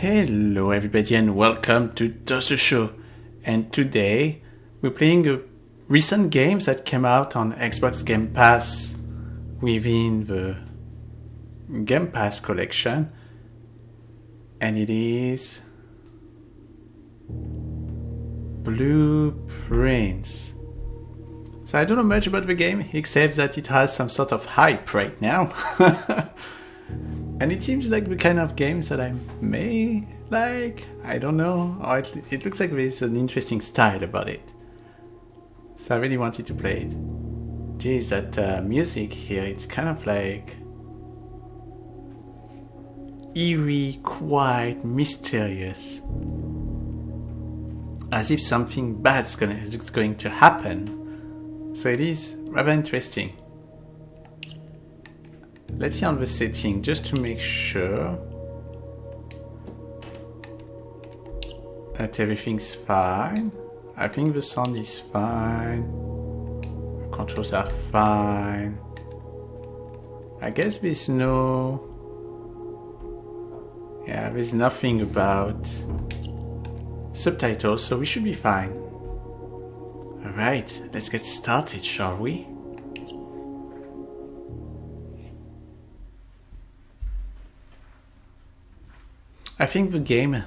Hello everybody and welcome to the show. And today we're playing a recent game that came out on Xbox Game Pass within the Game Pass collection. And it is Blueprints. So I don't know much about the game except that it has some sort of hype right now. And it seems like the kind of games that I may like. I don't know. Or it looks like there's an interesting style about it. So I really wanted to play it. Geez, that music here, it's kind of like eerie, quiet, mysterious. As if something bad's going to happen. So it is rather interesting. Let's see on the setting just to make sure that everything's fine. I think the sound is fine. The controls are fine. I guess there's there's nothing about subtitles, so we should be fine. Alright, let's get started, shall we? I think the game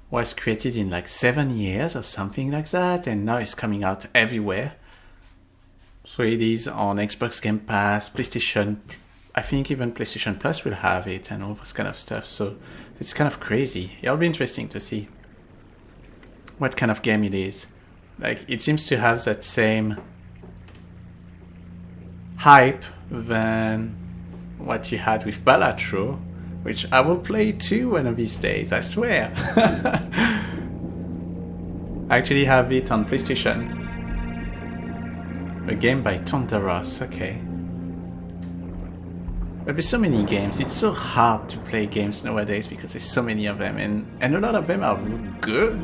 was created in like 7 years or something like that, and now it's coming out everywhere. So it is on Xbox Game Pass, PlayStation, I think even PlayStation Plus will have it and all this kind of stuff. So it's kind of crazy. It'll be interesting to see what kind of game it is. Like, it seems to have that same hype than what you had with Balatro, which I will play too one of these days, I swear. I actually have it on PlayStation. A game by Tondaros, okay. But there's so many games, it's so hard to play games nowadays because there's so many of them, and a lot of them are good.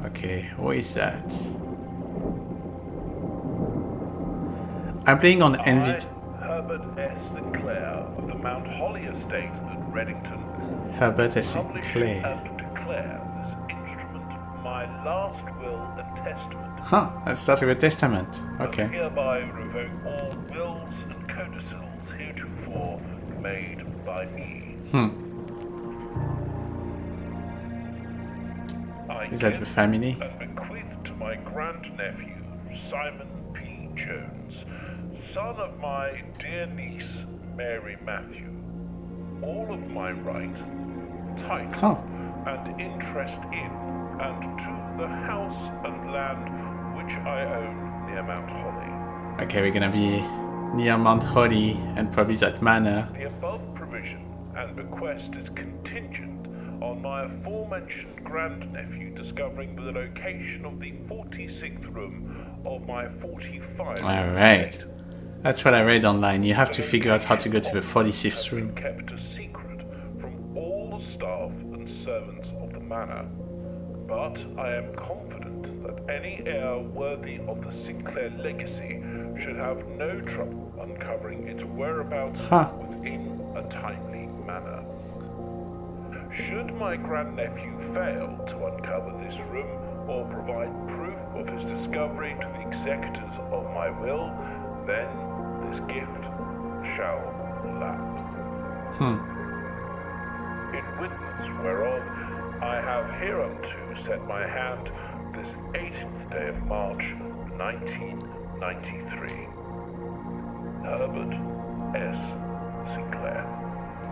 Okay, what is that? I'm playing on NVIDIA. Herbert S. Sinclair of the Mount Holly Estate at Reddington. Herbert S. Publish Sinclair. and declare this instrument my last will and testament. Huh, let's start with a testament. Okay. Hereby revoke all wills and codicils heretofore made by me. Is that the family? And bequeath to my grandnephew, Simon P. Jones, son of my dear niece, Mary Matthew, all of my right, title, and interest in, and to the house and land which I own near Mount Holly. Okay, we're gonna be near Mount Holly and probably that manor. The above provision and bequest is contingent on my aforementioned grandnephew discovering the location of the 46th room of my 45th. Alright. That's what I read online. You have to figure out how to go to the 46th room. Kept a secret from all the staff and servants of the manor. But I am confident that any heir worthy of the Sinclair legacy should have no trouble uncovering its whereabouts within a timely manner. Should my grandnephew fail to uncover this room or provide proof of his discovery to the executors of my will, then this gift shall lapse. In witness whereof I have hereunto set my hand this 18th day of March, 1993. Herbert S. Sinclair.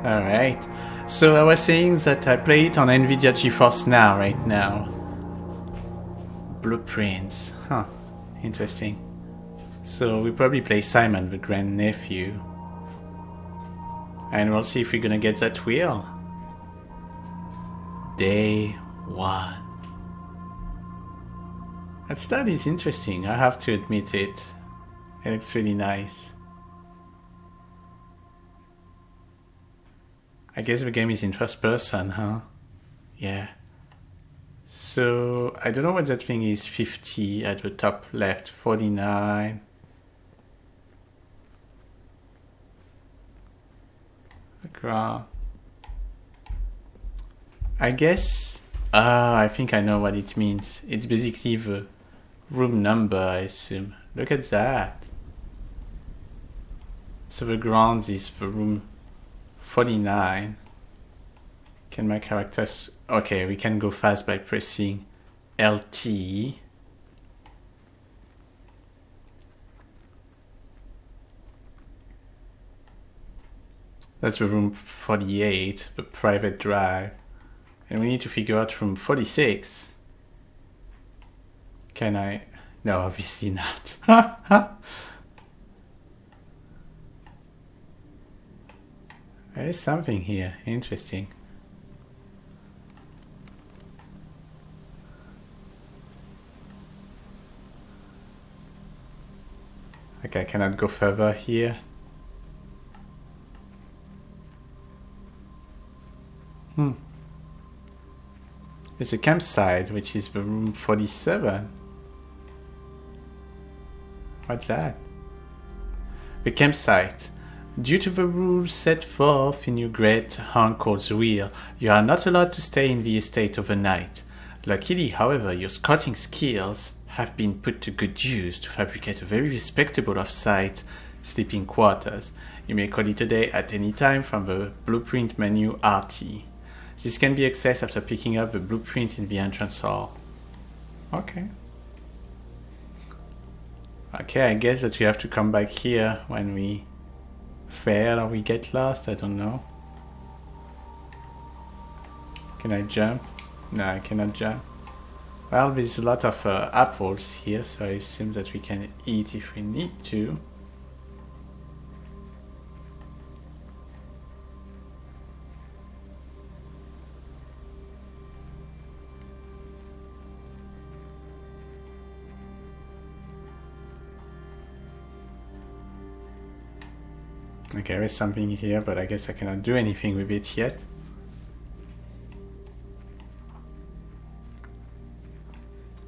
Alright. So I was saying that I play it on NVIDIA GeForce Now right now. Blueprints. Huh. Interesting. So we probably play Simon, the grandnephew. And we'll see if we're gonna get that wheel. Day 1. That style is interesting, I have to admit it. It looks really nice. I guess the game is in first person, huh? Yeah. So, I don't know what that thing is. 50 at the top left, 49. The ground. I guess... I think I know what it means. It's basically the room number, I assume. Look at that. So the ground is the room 49. Can my characters... Okay, we can go fast by pressing LT. That's the room 48, the private drive. And we need to figure out room 46. Can I... No, obviously not. There's something here. Interesting. Okay, I cannot go further here. There's a campsite, which is the room 47. What's that? The campsite. Due to the rules set forth in your great uncle's will, you are not allowed to stay in the estate overnight. Luckily, however, your scouting skills have been put to good use to fabricate a very respectable off-site sleeping quarters. You may call it a day at any time from the blueprint menu RT. This can be accessed after picking up the blueprint in the entrance hall. Okay. Okay, I guess that we have to come back here when we fail or we get lost, I don't know. Can I jump? No, I cannot jump. Well, there's a lot of apples here, so I assume that we can eat if we need to. Okay, there's something here, but I guess I cannot do anything with it yet.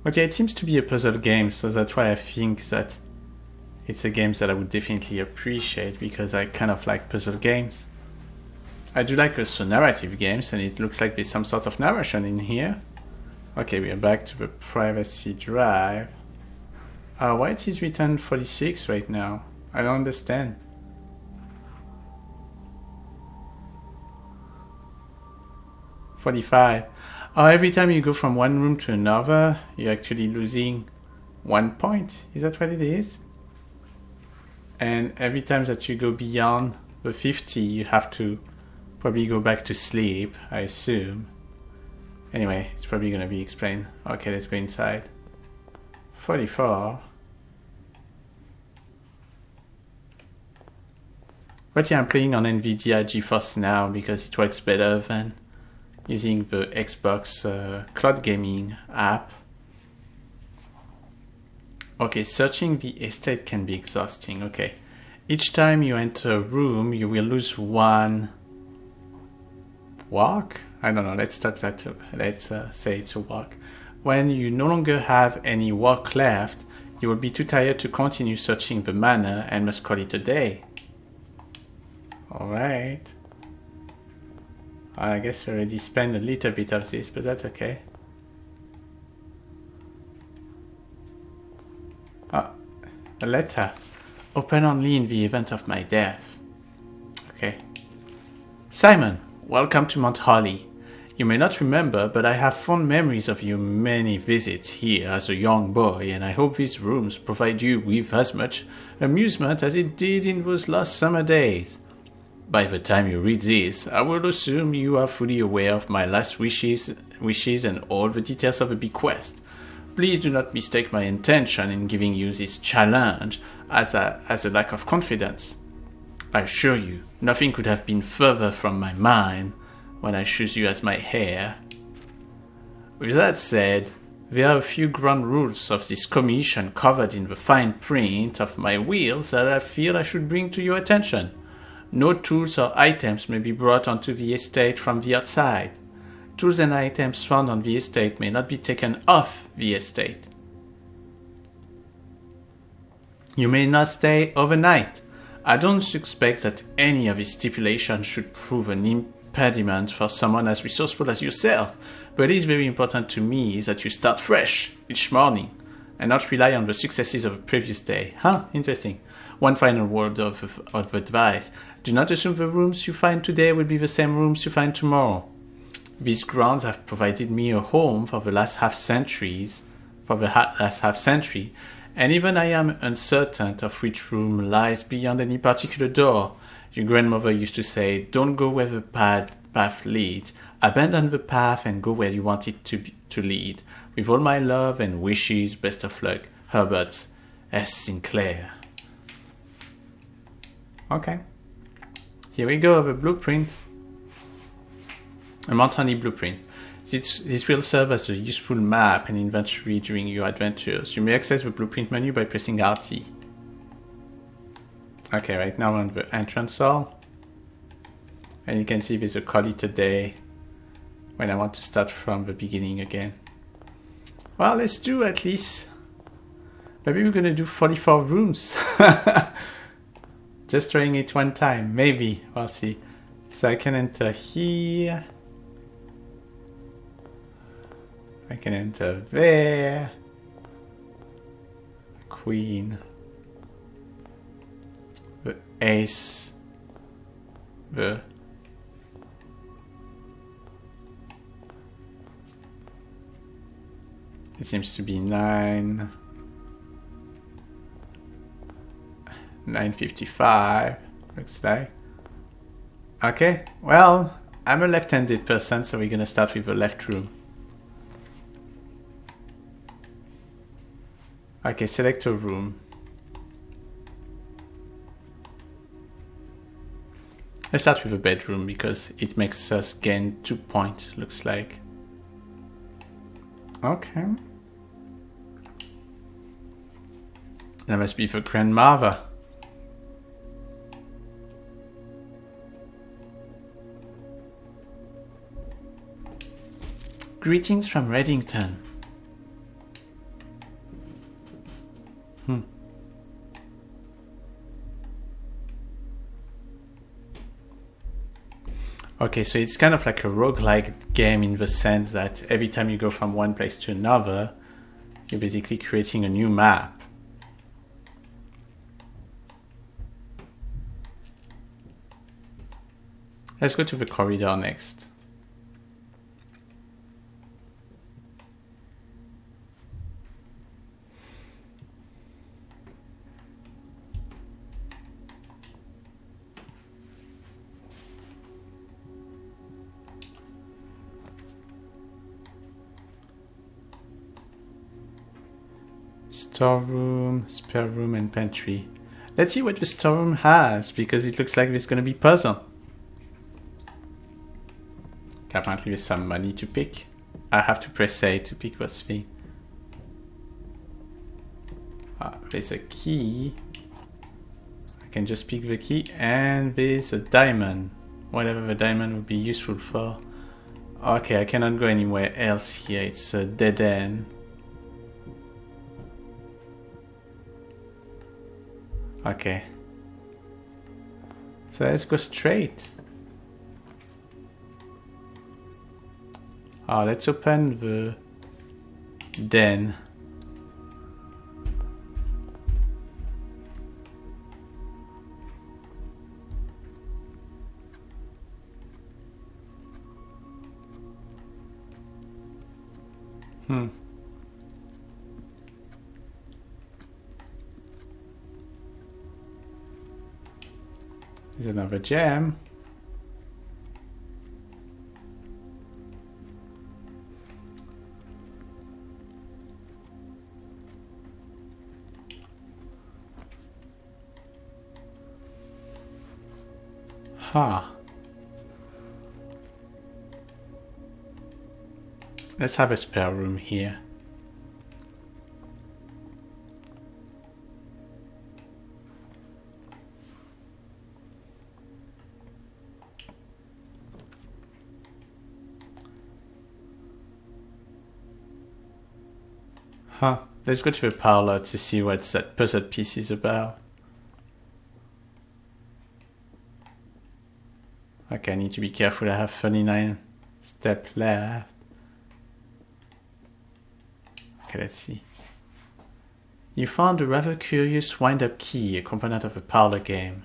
But yeah, it seems to be a puzzle game, so that's why I think that it's a game that I would definitely appreciate, because I kind of like puzzle games. I do like also narrative games, and it looks like there's some sort of narration in here. Okay, we are back to the privacy drive. Why it is written 46 right now? I don't understand. $45. Oh, every time you go from one room to another, you're actually losing 1 point. Is that what it is? And every time that you go beyond the 50, you have to probably go back to sleep, I assume. Anyway, it's probably going to be explained. Okay, let's go inside. 44. But yeah, I'm playing on NVIDIA GeForce Now because it works better than using the Xbox cloud gaming app. Okay, searching the estate can be exhausting. Okay, each time you enter a room, you will lose 1 walk. I don't know. Let's talk that too. Let's say it's a walk. When you no longer have any walk left, you will be too tired to continue searching the manor and must call it a day. All right. I guess we already spent a little bit of this, but that's okay. A letter. Open only in the event of my death. Okay. Simon, welcome to Mount Holly. You may not remember, but I have fond memories of your many visits here as a young boy, and I hope these rooms provide you with as much amusement as it did in those last summer days. By the time you read this, I will assume you are fully aware of my last wishes and all the details of the bequest. Please do not mistake my intention in giving you this challenge as a lack of confidence. I assure you, nothing could have been further from my mind when I choose you as my heir. With that said, there are a few ground rules of this commission covered in the fine print of my wills that I feel I should bring to your attention. No tools or items may be brought onto the estate from the outside. Tools and items found on the estate may not be taken off the estate. You may not stay overnight. I don't suspect that any of these stipulations should prove an impediment for someone as resourceful as yourself, but it is very important to me that you start fresh each morning and not rely on the successes of a previous day. Huh? Interesting. One final word of advice. Do not assume the rooms you find today will be the same rooms you find tomorrow. These grounds have provided me a home for the last half century, and even I am uncertain of which room lies beyond any particular door. Your grandmother used to say, don't go where the path leads. Abandon the path and go where you want it to lead. With all my love and wishes, best of luck. Herbert S. Sinclair. Okay. Here we go, the blueprint. A Montani blueprint. This will serve as a useful map and inventory during your adventures. You may access the blueprint menu by pressing RT. Okay, right now we're on the entrance hall. And you can see there's a call it a day when I want to start from the beginning again. Well, let's do at least... Maybe we're going to do 44 rooms. Just trying it one time. Maybe. We'll see. So I can enter here. I can enter there. Queen. The ace. The... It seems to be 9:55, looks like. Okay, well, I'm a left-handed person, so we're gonna start with the left room. Okay, select a room. Let's start with a bedroom because it makes us gain 2 points, looks like. Okay. That must be for grandmother. Greetings from Reddington. Okay, so it's kind of like a roguelike game in the sense that every time you go from one place to another, you're basically creating a new map. Let's go to the corridor next. Storeroom, spare room, and pantry. Let's see what the storeroom has, because it looks like there's going to be puzzle. Apparently there's some money to pick. I have to press A to pick what's thing. There's a key. I can just pick the key, and there's a diamond. Whatever the diamond would be useful for. Okay, I cannot go anywhere else here. It's a dead end. Okay. So let's go straight. Let's open the den. There's another gem. Let's have a spare room here. Let's go to the parlor to see what that puzzle piece is about. Okay, I need to be careful. I have 39 steps left. Okay, let's see. You found a rather curious wind-up key, a component of a parlor game.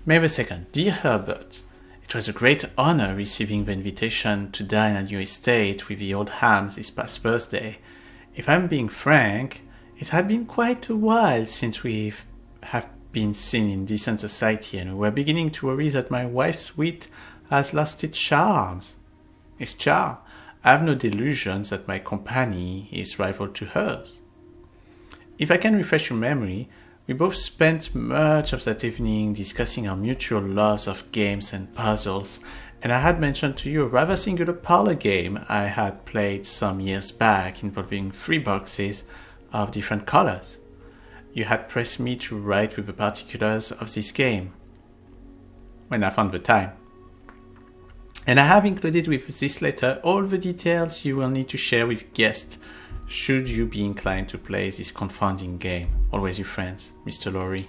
May the 2nd. Dear Herbert, it was a great honor receiving the invitation to dine at your estate with the old hams this past Thursday. If I'm being frank, it had been quite a while since we have been seen in decent society, and we were beginning to worry that my wife's wit has lost its charms. Its charm. I have no delusions that my company is rival to hers. If I can refresh your memory, we both spent much of that evening discussing our mutual loves of games and puzzles, and I had mentioned to you a rather singular parlor game I had played some years back involving 3 boxes of different colors. You had pressed me to write with the particulars of this game when I found the time. And I have included with this letter all the details you will need to share with guests should you be inclined to play this confounding game. Always your friends, Mr. Lorry.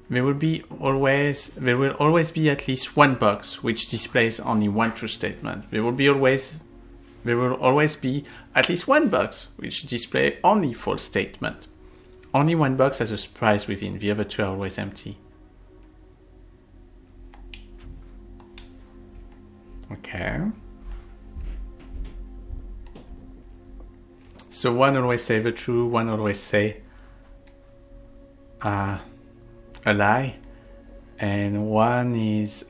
There will always be at least one box which displays only one true statement. There will always be at least one box which displays only false statement. Only one box has a surprise within, the other 2 are always empty. Okay. So one always say the truth, one always say a lie, and one is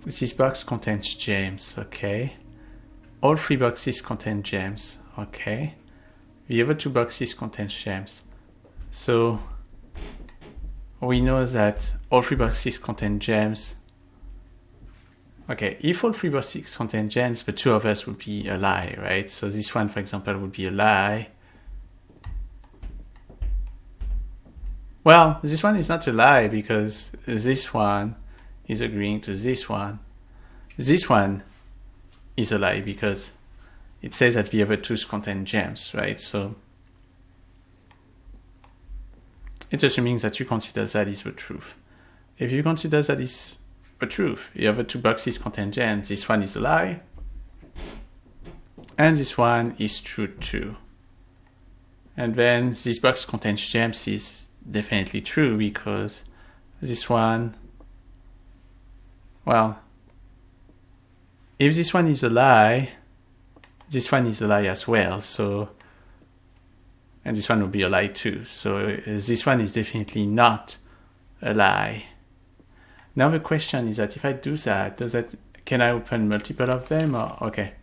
this box contains gems. Okay. All 3 boxes contain gems. Okay. The other 2 boxes contain gems. So we know that all 3 boxes contain gems. Okay, if all 3 boxes contain gems, the 2 of us would be a lie, right? So this one, for example, would be a lie. Well, this one is not a lie because this one is agreeing to this one. This one is a lie because it says that the other 2 contain gems, right? So it's assuming that you consider that is the truth. If you consider that is the truth, the other 2 boxes contain gems, this one is a lie, and this one is true too. And then this box contains gems is definitely true because this one, well, if this one is a lie, this one is a lie as well, so, and this one will be a lie too. So this one is definitely not a lie. Now the question is that if I do that, can I open multiple of them or, okay.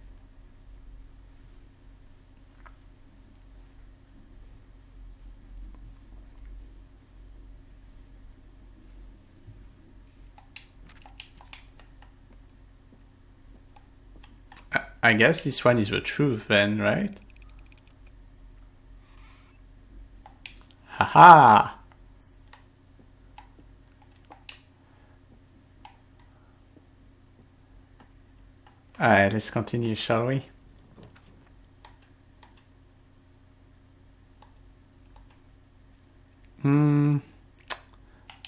I guess this one is the truth then, right? Haha! Alright, let's continue, shall we?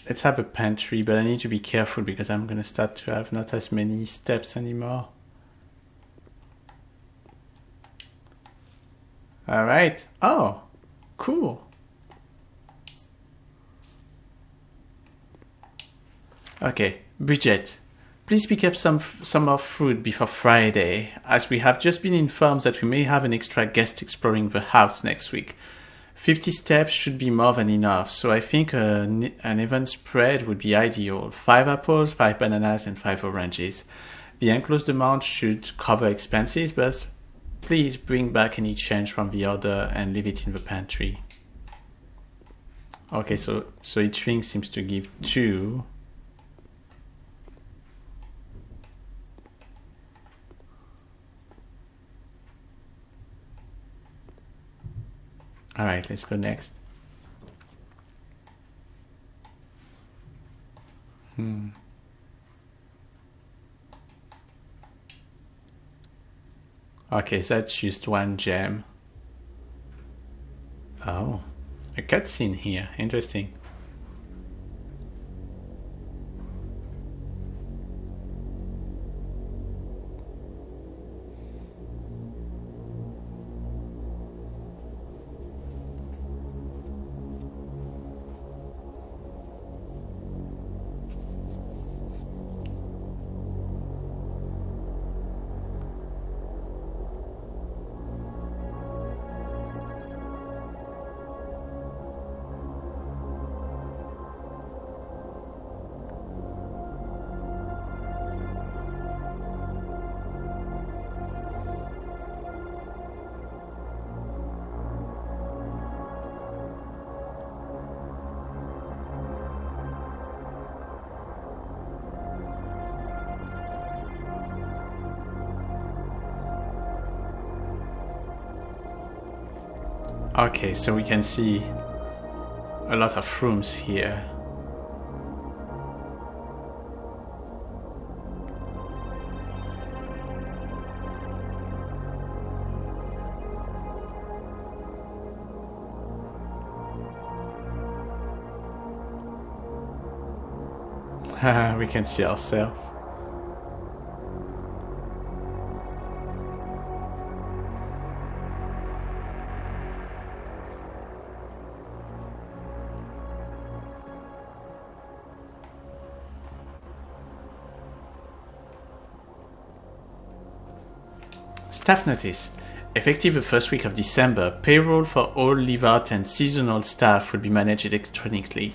Let's have a pantry, but I need to be careful because I'm going to start to have not as many steps anymore. Alright. Oh, cool. Okay, Bridget. Please pick up some more fruit before Friday, as we have just been informed that we may have an extra guest exploring the house next week. 50 steps should be more than enough, so I think an even spread would be ideal. 5 apples, 5 bananas, and 5 oranges. The enclosed amount should cover expenses, but please bring back any change from the order and leave it in the pantry. Okay, so each thing seems to give 2. Alright, let's go next. Okay, so that's just 1 gem. Oh, a cutscene here. Interesting. Okay, so we can see a lot of rooms here. We can see ourselves. Staff notice. Effective the first week of December, payroll for all leave-out and seasonal staff will be managed electronically.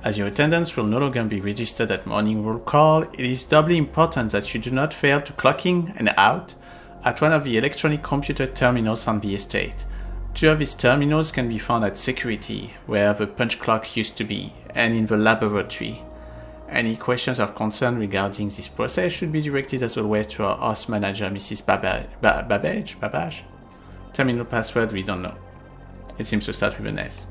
As your attendance will no longer be registered at morning roll call, it is doubly important that you do not fail to clock in and out at one of the electronic computer terminals on the estate. 2 of these terminals can be found at security, where the punch clock used to be, and in the laboratory. Any questions of concern regarding this process should be directed as always to our host manager, Mrs. Babbage? Terminal password, we don't know. It seems to start with an S.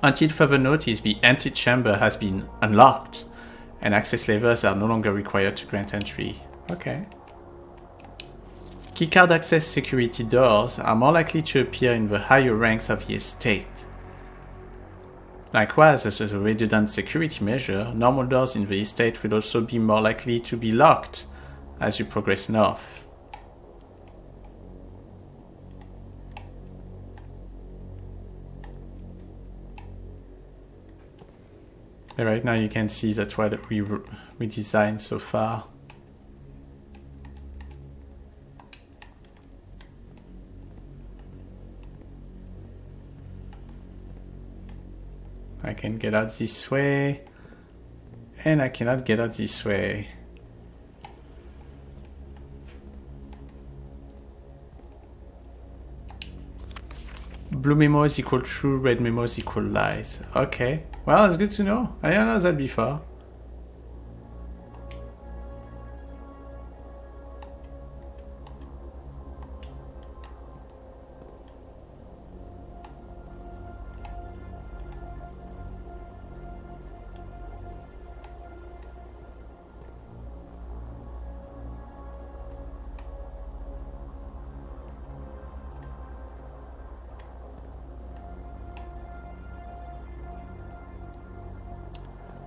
Until further notice, the antechamber has been unlocked, and access levels are no longer required to grant entry. Okay. Keycard access security doors are more likely to appear in the higher ranks of the estate. Likewise, as a redundant security measure, normal doors in the estate will also be more likely to be locked as you progress north. Right now you can see that's what we designed so far. I can get out this way, and I cannot get out this way. Blue memo is equal true, red memo is equal lies. Okay, well, that's good to know. I didn't know that before.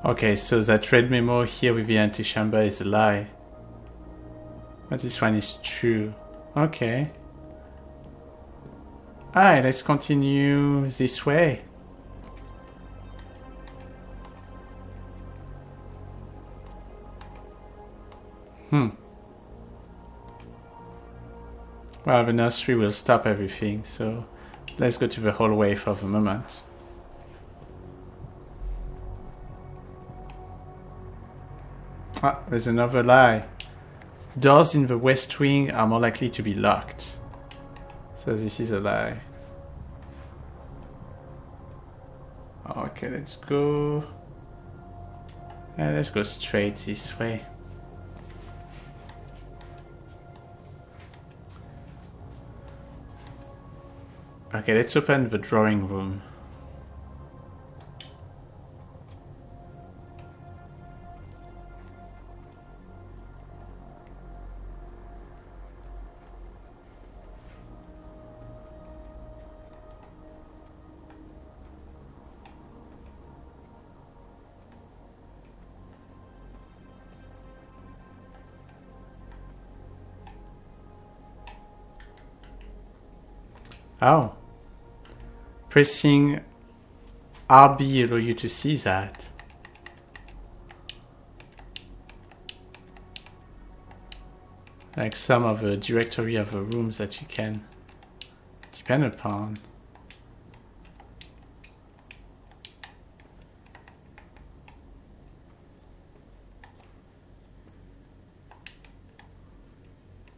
Okay, so that red memo here with the antechamber is a lie. But this one is true. Okay. Alright, let's continue this way. Well, the nursery will stop everything, so let's go to the hallway for the moment. Ah, there's another lie. Doors in the west wing are more likely to be locked. So this is a lie. Okay, let's go. Let's go straight this way. Okay, let's open the drawing room. Oh. Pressing RB allows you to see that. Like some of the directory of the rooms that you can depend upon.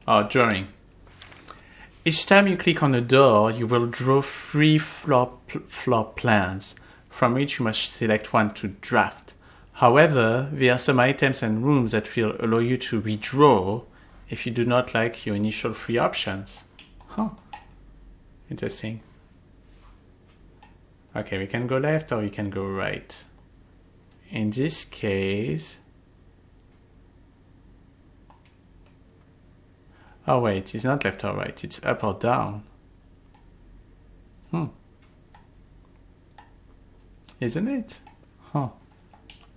Oh, drawing. Each time you click on a door, you will draw 3 floor plans, from which you must select one to draft. However, there are some items and rooms that will allow you to redraw if you do not like your initial 3 options. Huh. Interesting. Okay, we can go left or we can go right. In this case... Oh wait, it's not left or right, it's up or down. Isn't it? Huh.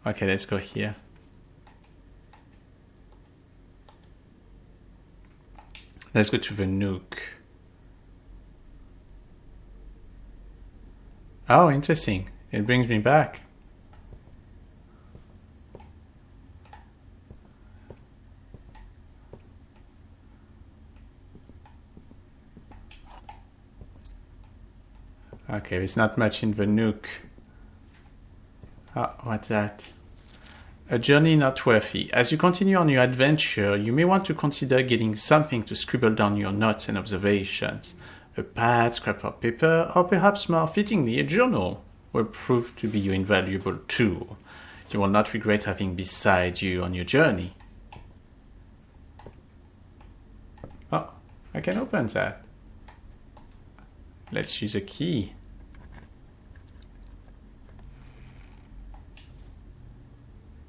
Okay, let's go here. Let's go to the nook. Oh, interesting. It brings me back. Okay, there's not much in the nook. Oh, what's that? A journey not worthy. As you continue on your adventure, you may want to consider getting something to scribble down your notes and observations. A pad, scrap of paper, or perhaps more fittingly, a journal will prove to be your invaluable tool. You will not regret having beside you on your journey. Oh, I can open that. Let's use a key.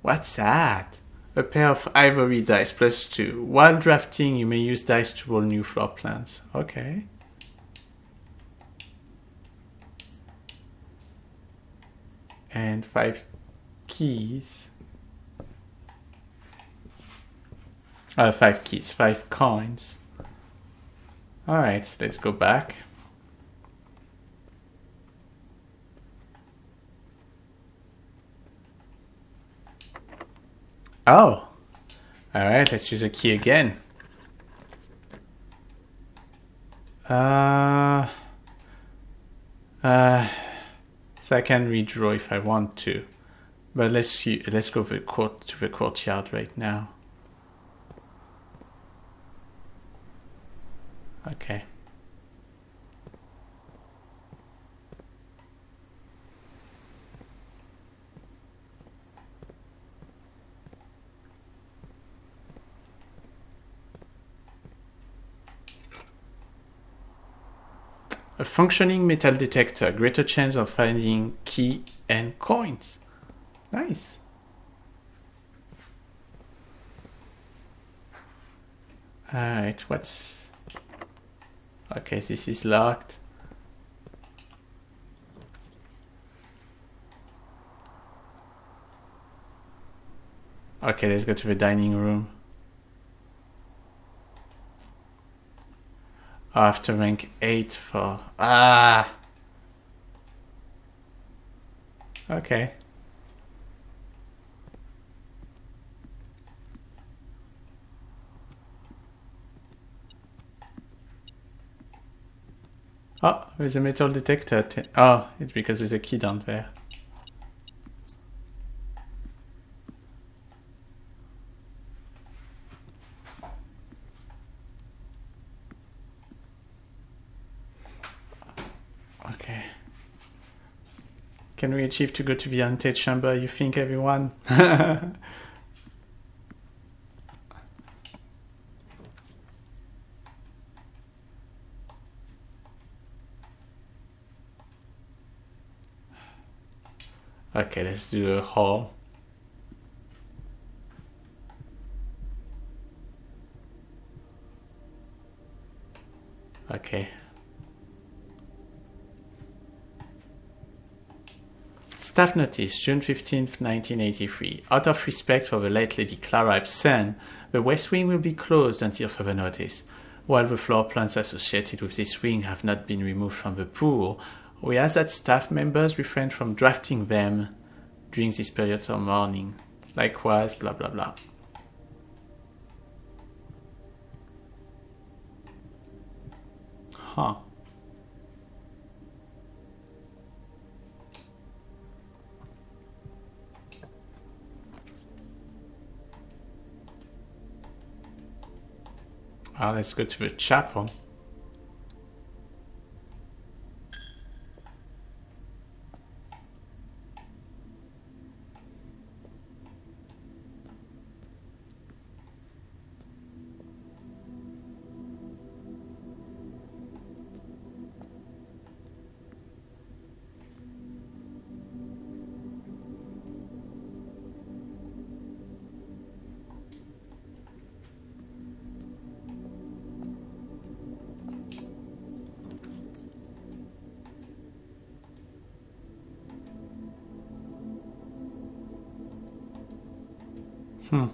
What's that? A pair of ivory dice +2. While drafting, you may use dice to roll new floor plans. Okay. And 5 keys. 5 keys, 5 coins. Alright, let's go back. Oh! Alright, let's use a key again. So I can redraw if I want to. But let's go to the courtyard right now. Okay. A functioning metal detector, greater chance of finding key and coins. Nice. Alright, what's... Okay, this is locked. Okay, let's go to the dining room. After rank 8 for... Ah! Okay. Oh, there's a metal detector. Oh, it's because there's a key down there. Okay. Can we achieve to go to the antechamber, you think, everyone? Okay, let's do a haul. Okay. Staff notice, June 15th, 1983. Out of respect for the late Lady Clara Ibsen, the West Wing will be closed until further notice. While the floor plans associated with this wing have not been removed from the pool, we ask that staff members refrain from drafting them during this period of mourning. Likewise, blah blah blah. Huh. Let's go to the chapel. Okay,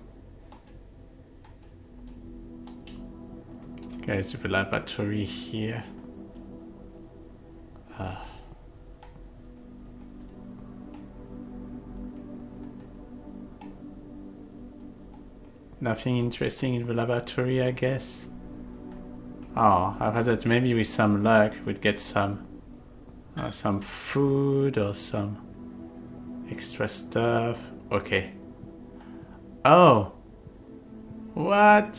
it's the laboratory here. Nothing interesting in the laboratory, I guess. Oh, I thought that maybe with some luck we'd get some food or some extra stuff. Okay. Oh! What?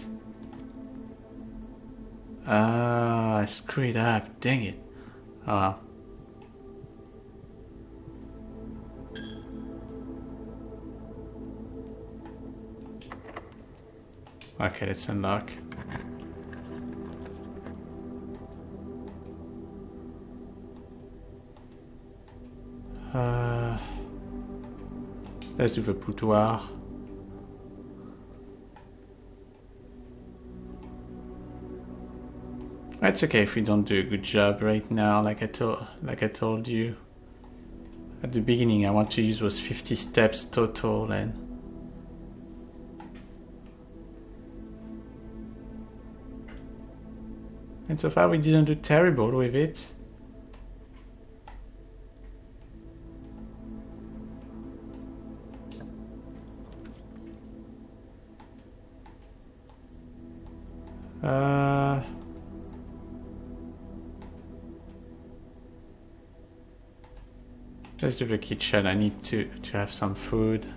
I screwed up. Dang it. Oh well. Okay, let's unlock. Let's do the boudoir. It's okay if we don't do a good job right now, like I told you. At the beginning I want to use those 50 steps total and so far we didn't do terrible with it. Let's do the kitchen. I need to have some food.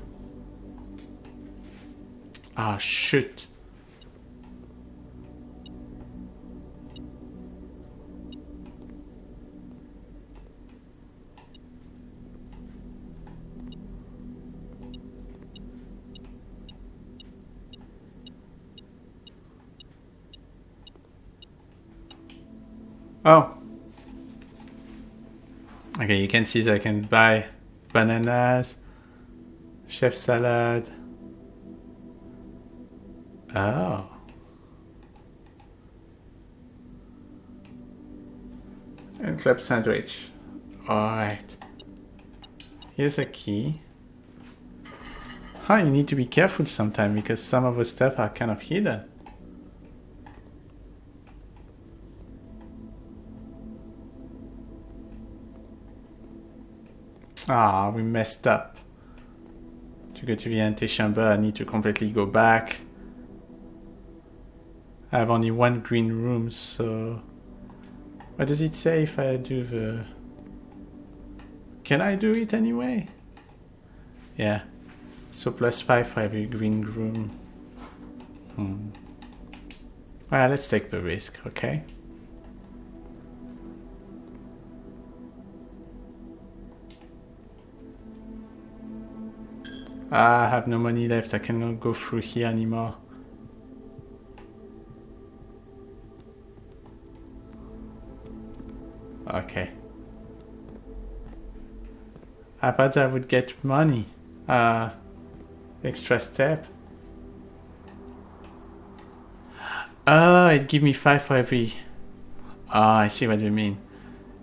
Ah, shoot. Oh. Okay, you can see that I can buy bananas, chef salad. Oh. And club sandwich. Alright. Here's a key. You need to be careful sometimes because some of the stuff are kind of hidden. We messed up. To go to the antechamber, I need to completely go back. I have only one green room, so... What does it say if I do the... Can I do it anyway? Yeah. So +5 for every green room. Well, let's take the risk, okay? I have no money left. I cannot go through here anymore. Okay. I thought I would get money. Extra step. It gave me 5 for every... I see what you mean.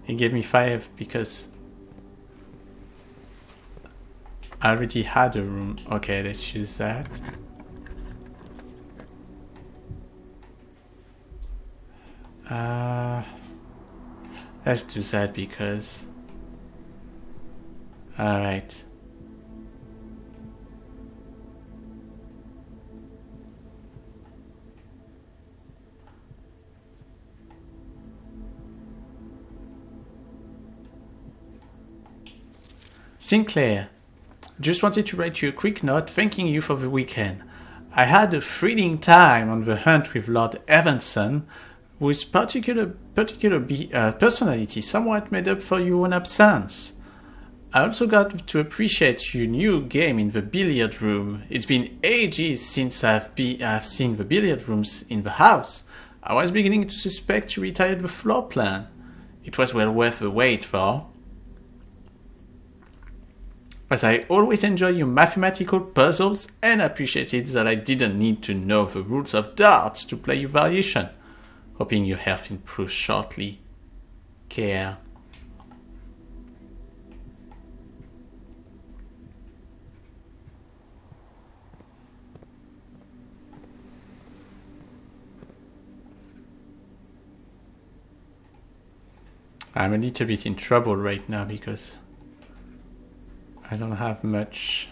It gave me 5 because... I already had a room. Okay, let's use that. Let's do that because... Alright. Sinclair. Just wanted to write you a quick note thanking you for the weekend. I had a thrilling time on the hunt with Lord Evanson, whose particular personality somewhat made up for your own absence. I also got to appreciate your new game in the billiard room. It's been ages since I've seen the billiard rooms in the house. I was beginning to suspect you retired the floor plan. It was well worth the wait, though. As I always enjoy your mathematical puzzles and appreciated that I didn't need to know the rules of darts to play your variation. Hoping your health improves shortly. Care. I'm a little bit in trouble right now because I don't have much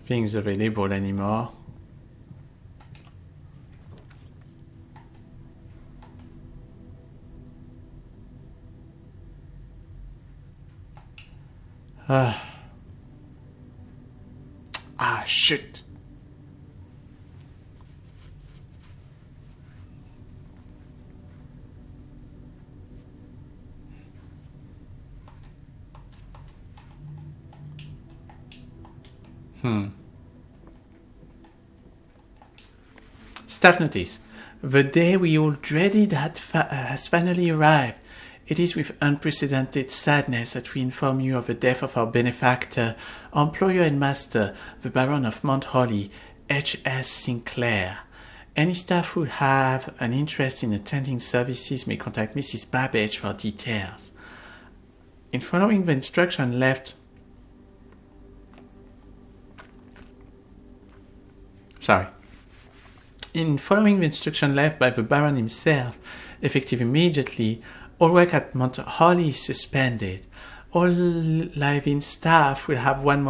things available anymore. Shit. Staff notice. The day we all dreaded has finally arrived. It is with unprecedented sadness that we inform you of the death of our benefactor, our employer and master, the Baron of Mount Holly, H.S. Sinclair. Any staff who have an interest in attending services may contact Mrs. Babbage for details. In following the instruction left by the Baron himself, effective immediately, all work at Mount Holly is suspended. All live-in staff will have 1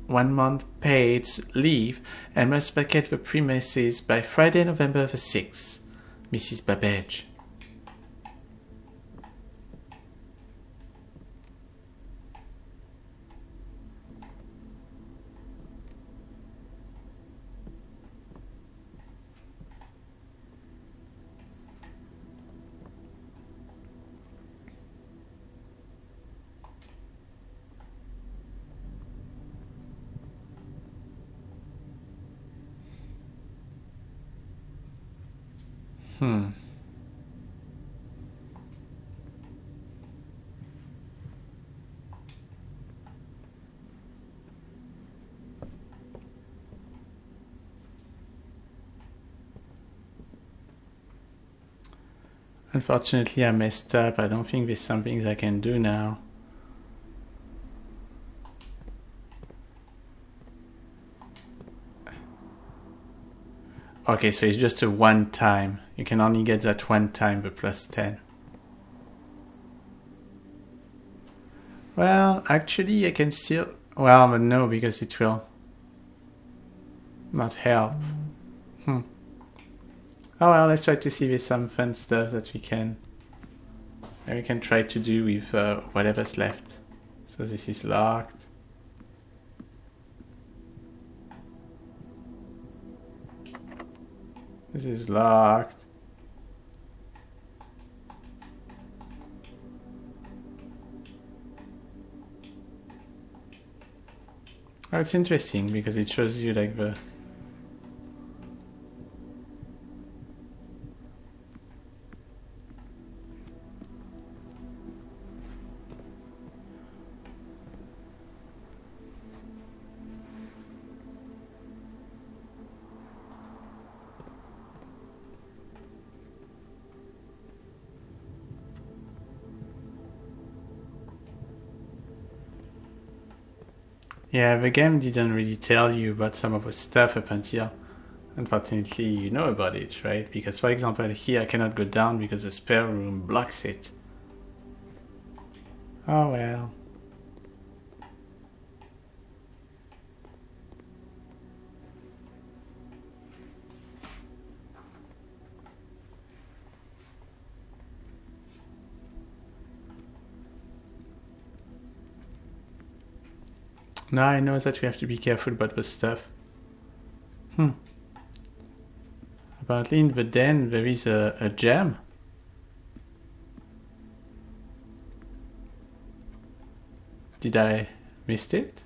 month paid leave and must vacate the premises by Friday, November the 6th. Mrs. Babbage. Unfortunately, I messed up. I don't think there's some things I can do now. Okay, so it's just a one time. You can only get that one time, the plus 10. Well, actually, I can still... Well, but no, because it will not help. Oh well, let's try to see if there's some fun stuff that we can try to do with whatever's left. So this is locked. This is locked. Oh, it's interesting because it shows you like the... Yeah, the game didn't really tell you about some of the stuff up until, unfortunately, you know about it, right? Because, for example, here I cannot go down because the spare room blocks it. Oh well. Now I know that we have to be careful about the stuff. Apparently in the den there is a gem. Did I miss it?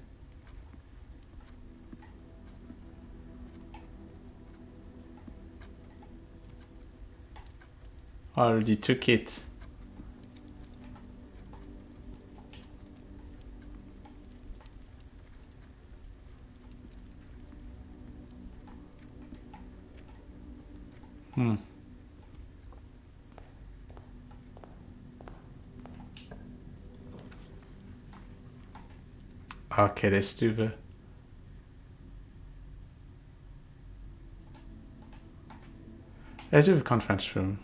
I already took it. Okay, let's do the... Let's do the conference room.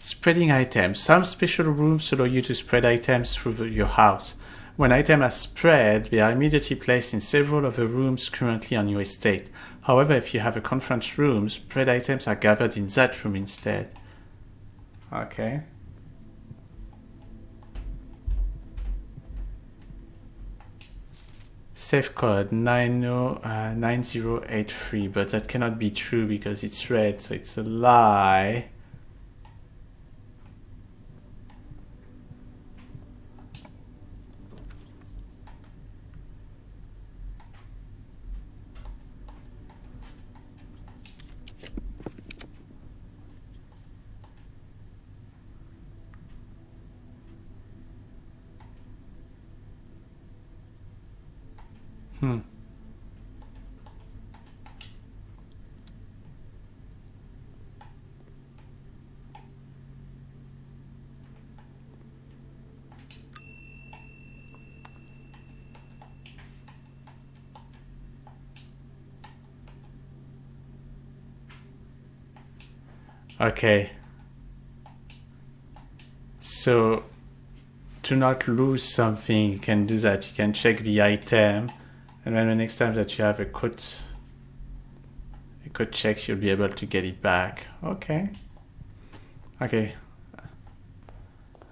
Spreading items. Some special rooms allow you to spread items through your house. When items are spread, they are immediately placed in several of the rooms currently on your estate. However, if you have a conference room, spread items are gathered in that room instead. Okay. Safe code 9083, but that cannot be true because it's red, so it's a lie. Okay. So, to not lose something, you can do that. You can check the item, and then the next time that you have a code check, you'll be able to get it back. Okay. Okay.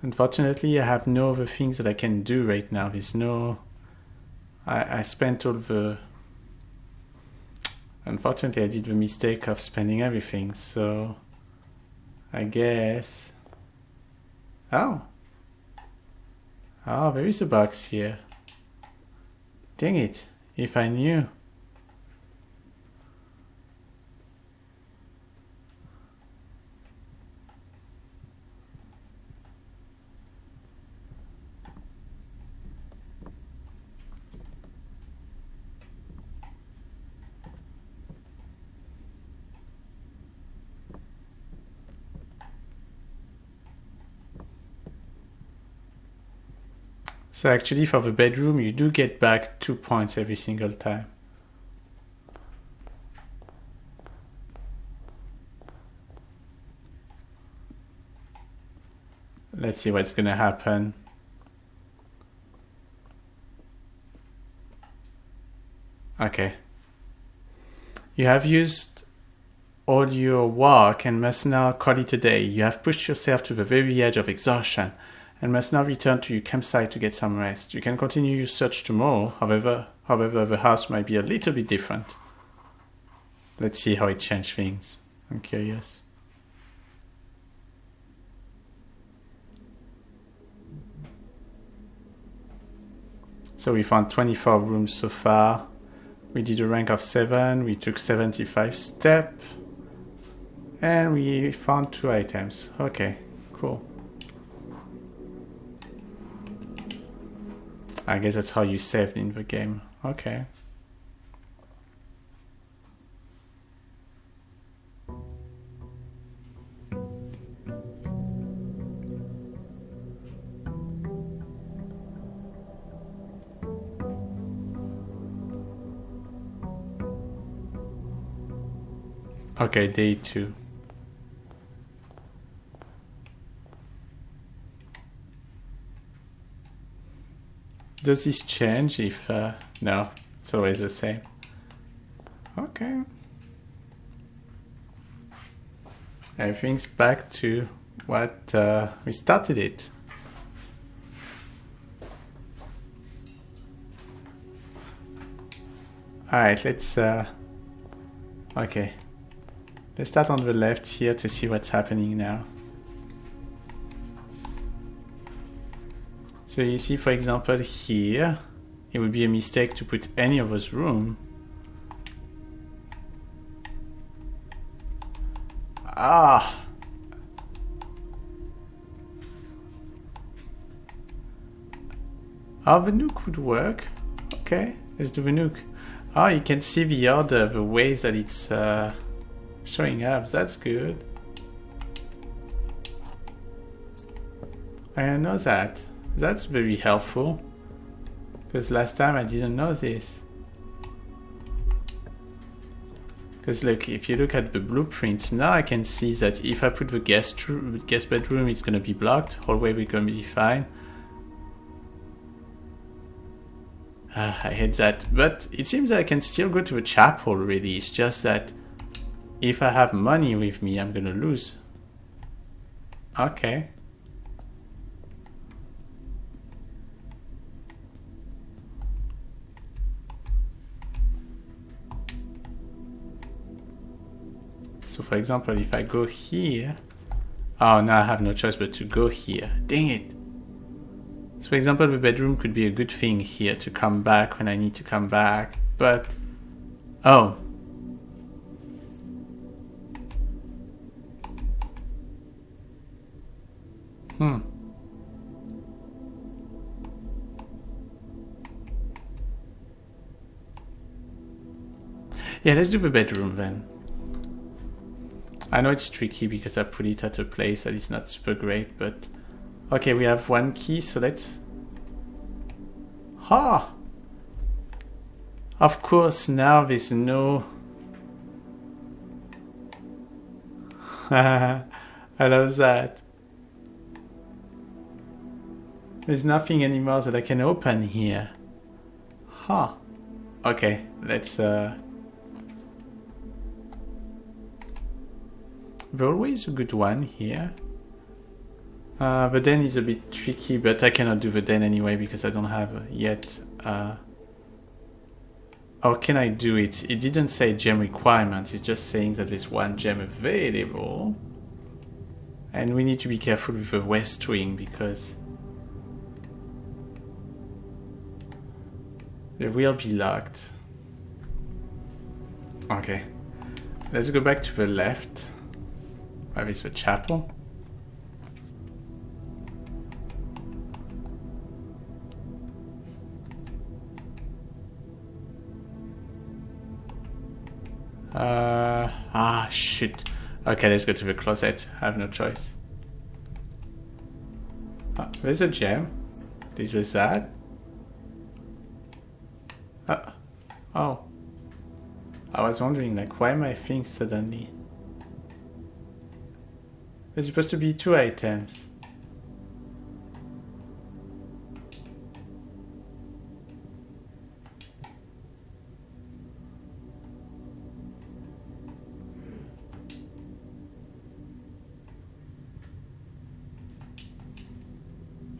Unfortunately, I have no other things that I can do right now. There's no... I spent all the... Unfortunately, I did the mistake of spending everything, so... I guess... Oh, there is a box here. Dang it, if I knew. So actually for the bedroom, you do get back 2 points every single time. Let's see what's gonna happen. Okay. You have used all your work and must now call it a day. You have pushed yourself to the very edge of exhaustion and must now return to your campsite to get some rest. You can continue your search tomorrow, however the house might be a little bit different. Let's see how it changed things. I'm curious. So we found 24 rooms so far. We did a rank of 7, we took 75 steps, and we found 2 items. Okay, cool. I guess that's how you saved in the game. Okay. Okay, day 2. Does this change if... no, it's always the same. Okay. Everything's back to what we started it. Alright, let's... okay. Let's start on the left here to see what's happening now. So you see, for example, here, it would be a mistake to put any of those rooms. Ah! Oh, the nuke would work. Okay, let's do the nuke. Oh, you can see the order, the ways that it's showing up. That's good. I know that. That's very helpful. Because last time I didn't know this. Because look, if you look at the blueprint, now I can see that if I put the guest bedroom, it's going to be blocked. Hallway will going to be fine. I hate that. But it seems that I can still go to the chapel really. It's just that if I have money with me, I'm going to lose. Okay. So for example, if I go here, oh, now I have no choice but to go here. Dang it. So for example, the bedroom could be a good thing here to come back when I need to come back, but, oh. Yeah, let's do the bedroom then. I know it's tricky because I put it at a place that is not super great, but okay, we have one key, so let's... Ha! Of course, now there's no... I love that. There's nothing anymore that I can open here. Huh. Okay, let's... There's always a good one here. The den is a bit tricky, but I cannot do the den anyway because I don't have yet... How can I do it? It didn't say gem requirements, it's just saying that there's one gem available. And we need to be careful with the west wing because... they will be locked. Okay. Let's go back to the left. Where is the chapel? Shit. Okay, let's go to the closet. I have no choice. There's a gem. This was that. Oh. I was wondering, like, why my thing suddenly... There's supposed to be 2 items.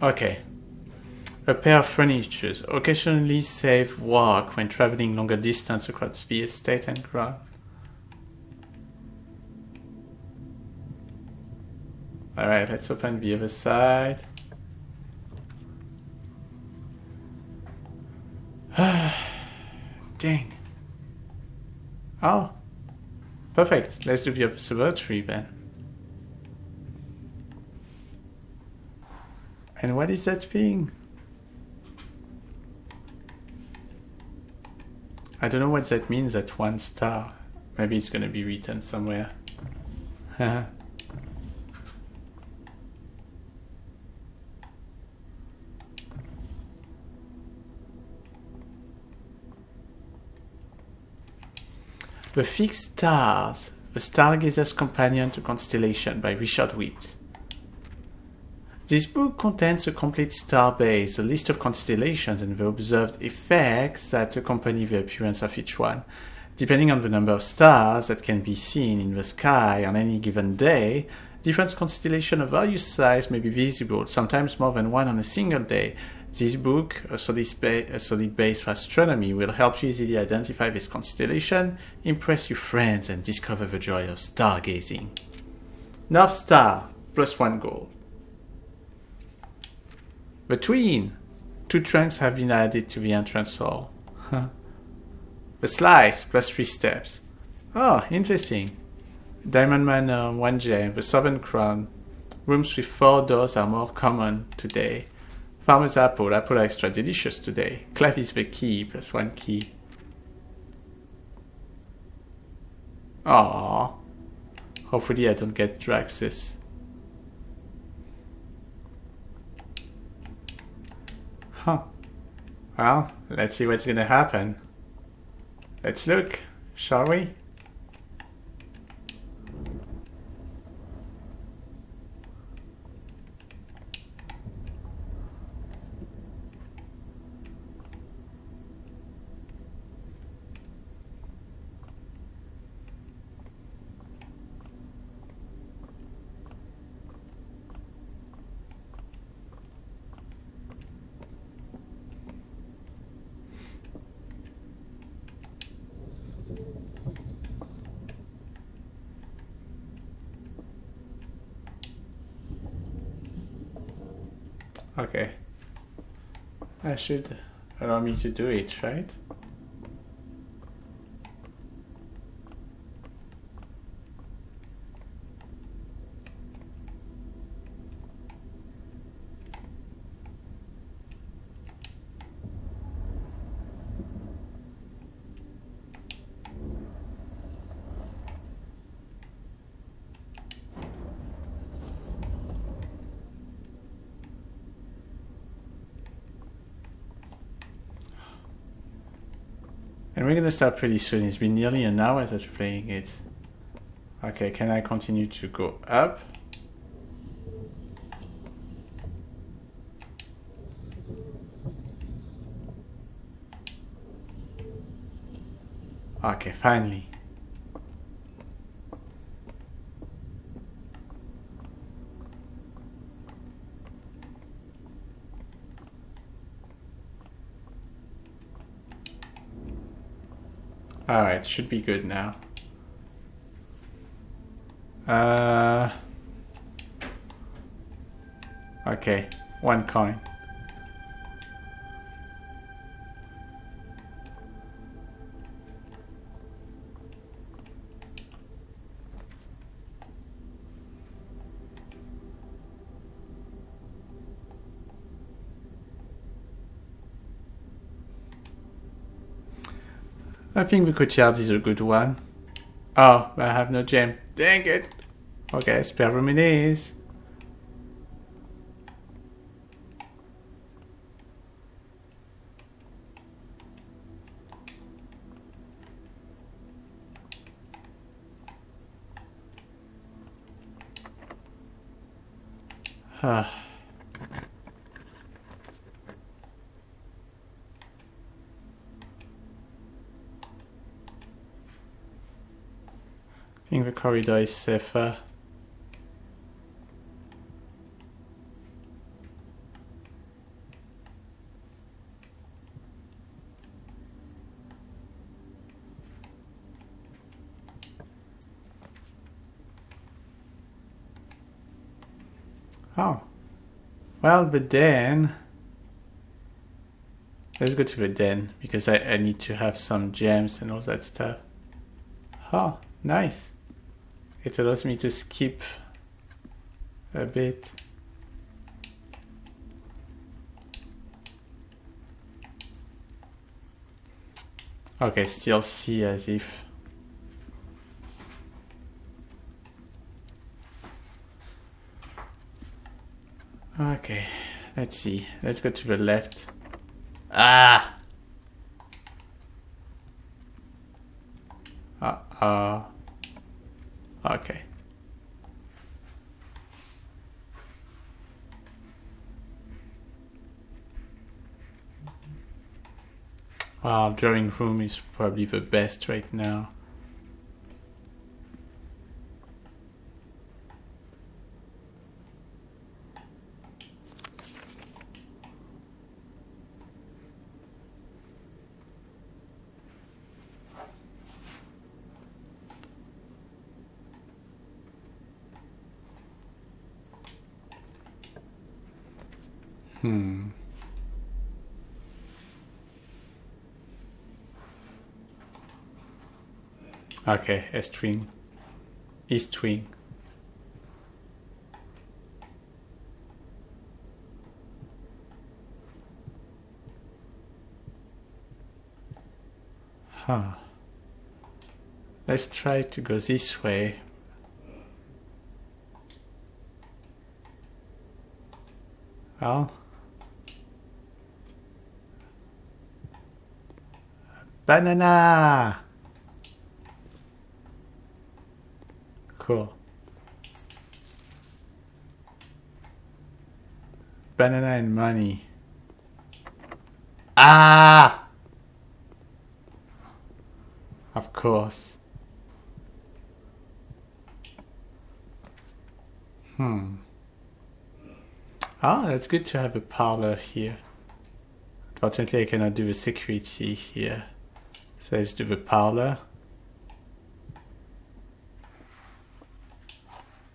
Okay. A pair of furniture. Occasionally safe walk when traveling longer distance across the estate and ground. Alright, let's open the other side. Dang. Oh. Perfect. Let's do the observatory then. And what is that thing? I don't know what that means, that 1 star. Maybe it's gonna be written somewhere. The Fixed Stars, The Stargazer's Companion to Constellation by Richard Witt. This book contains a complete star base, a list of constellations and the observed effects that accompany the appearance of each one. Depending on the number of stars that can be seen in the sky on any given day, different constellations of various size may be visible, sometimes more than one on a single day. This book, a solid base for astronomy, will help you easily identify this constellation, impress your friends, and discover the joy of stargazing. North Star, +1 gold. The Twin, 2 trunks have been added to the entrance hall. The Slice, +3 steps. Oh, interesting. Diamond Manor, 1 gem. The Southern Crown. Rooms with 4 doors are more common today. Farmer's Apple, apple are extra delicious today. Clef is the key, +1 key. Aww. Hopefully I don't get Draxus. Huh. Well, let's see what's gonna happen. Let's look, shall we? Okay. That should allow me to do it, right? And we're gonna start pretty soon. It's been nearly an hour that we're playing it. Okay, can I continue to go up? Okay, finally. Alright, should be good now. Okay, 1 coin. I think the courtyard is a good one. Oh, but I have no gem. Dang it! Okay, spare room it is. I think the corridor is safer. Oh. Well, but then... Let's go to the den, because I need to have some gems and all that stuff. Oh, nice. It allows me to skip a bit. Okay, still see as if... Okay, let's see. Let's go to the left. Ah! Okay. Wow, drawing room is probably the best right now. Okay, East Wing. East Wing. Huh. Let's try to go this way. Well, Banana! Cool. Banana and money. Ah! Of course. Ah, that's good to have a parlor here. Unfortunately, I cannot do the security here. So let's do the parlor.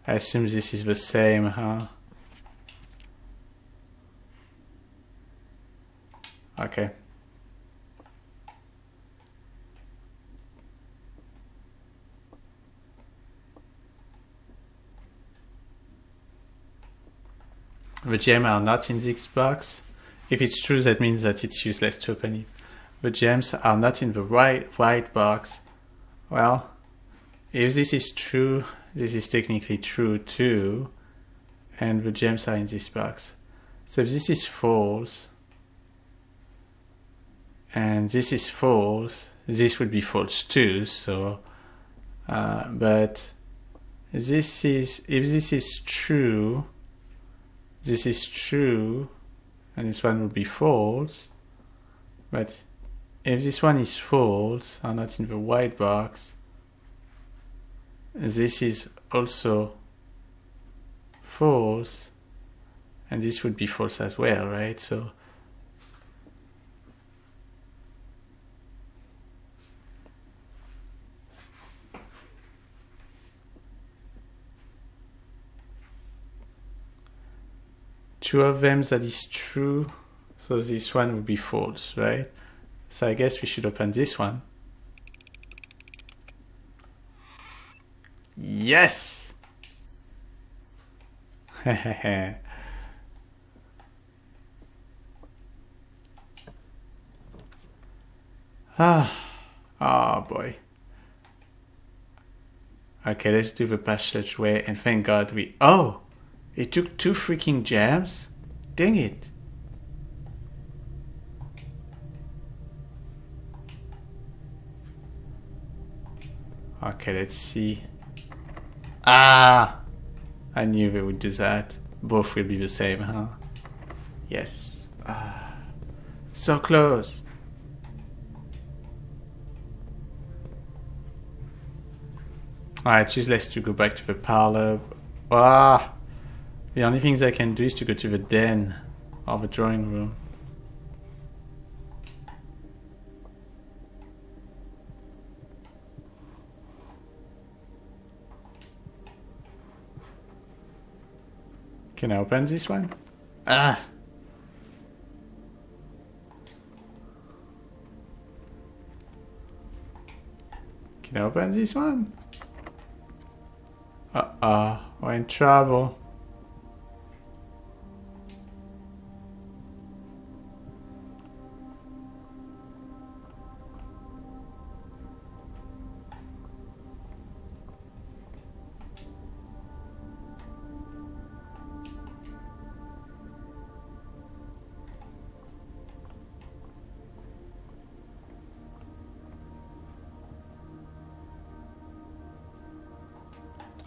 I assume this is the same, huh? Okay. The gems are not in this box. If it's true, that means that it's useless to open it. The gems are not in the white box. Well, if this is true, this is technically true too. And the gems are in this box. So if this is false, and this is false, this would be false too. So, but if this is true, this is true, and this one would be false. But if this one is false, or not in the white box, this is also false, and this would be false as well, right? So two of them that is true, so this one would be false, right? So I guess we should open this one. Yes! Oh boy. Okay, let's do the passageway, and thank God we... Oh! It took 2 freaking gems? Dang it. Okay, let's see. Ah! I knew they would do that. Both will be the same, huh? Yes. So close. Alright, choose less to go back to the parlor. Ah! The only things I can do is to go to the den or the drawing room. Can I open this one? Ah! Can I open this one? We're in trouble.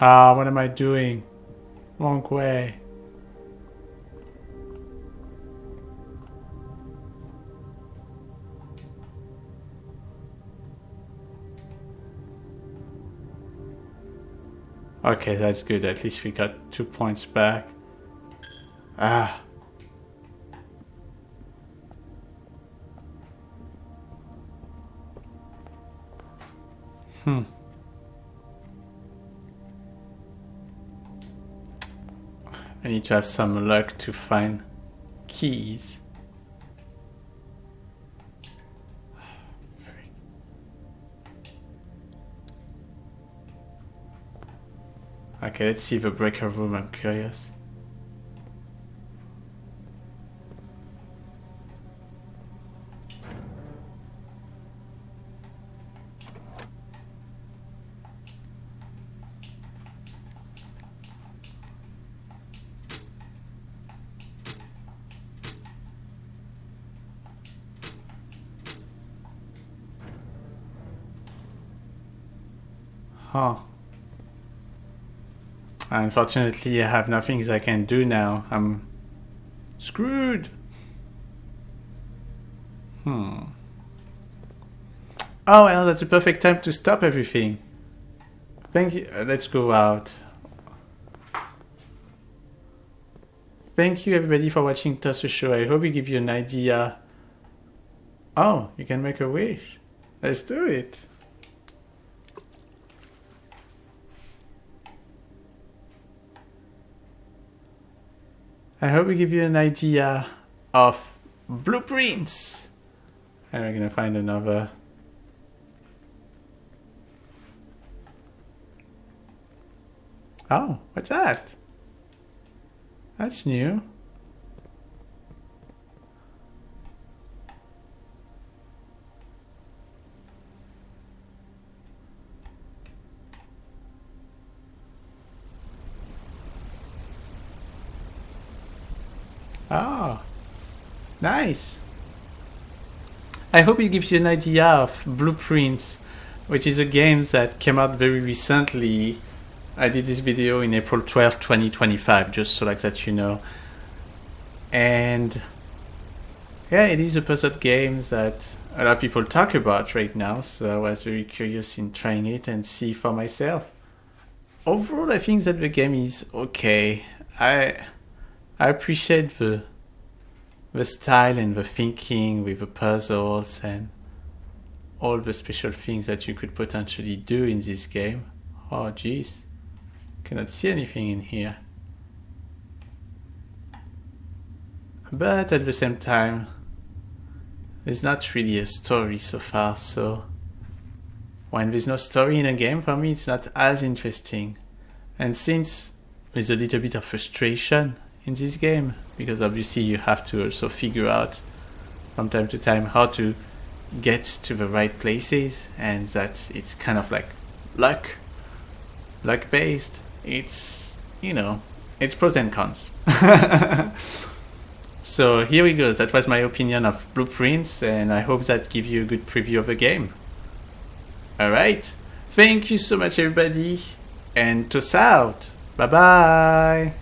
What am I doing? Wrong way. Okay, that's good. At least we got 2 points back. Ah. I need to have some luck to find keys. Okay, let's see the breaker room. I'm curious. Huh. Unfortunately, I have nothing I can do now. I'm screwed. Oh well, that's a perfect time to stop everything. Thank you. Let's go out. Thank you everybody for watching Toss the Show. I hope it gives you an idea. Oh, you can make a wish. Let's do it. I hope we give you an idea of blueprints. And we're gonna find another. Oh, what's that? That's new. Oh, nice. I hope it gives you an idea of Blueprints, which is a game that came out very recently. I did this video in April 12th, 2025, just so like that you know. And yeah, it is a puzzle game that a lot of people talk about right now, so I was very curious in trying it and see for myself. Overall, I think that the game is okay. I appreciate the style and the thinking with the puzzles and all the special things that you could potentially do in this game. Oh jeez, cannot see anything in here. But at the same time, there's not really a story so far, so when there's no story in a game, for me it's not as interesting. And since there's a little bit of frustration in this game, because obviously you have to also figure out from time to time how to get to the right places, and that it's kind of like luck based. It's, you know, it's pros and cons. So here we go. That was my opinion of Blueprints, and I hope that gives you a good preview of the game. Alright, thank you so much everybody, and toss out. Bye bye.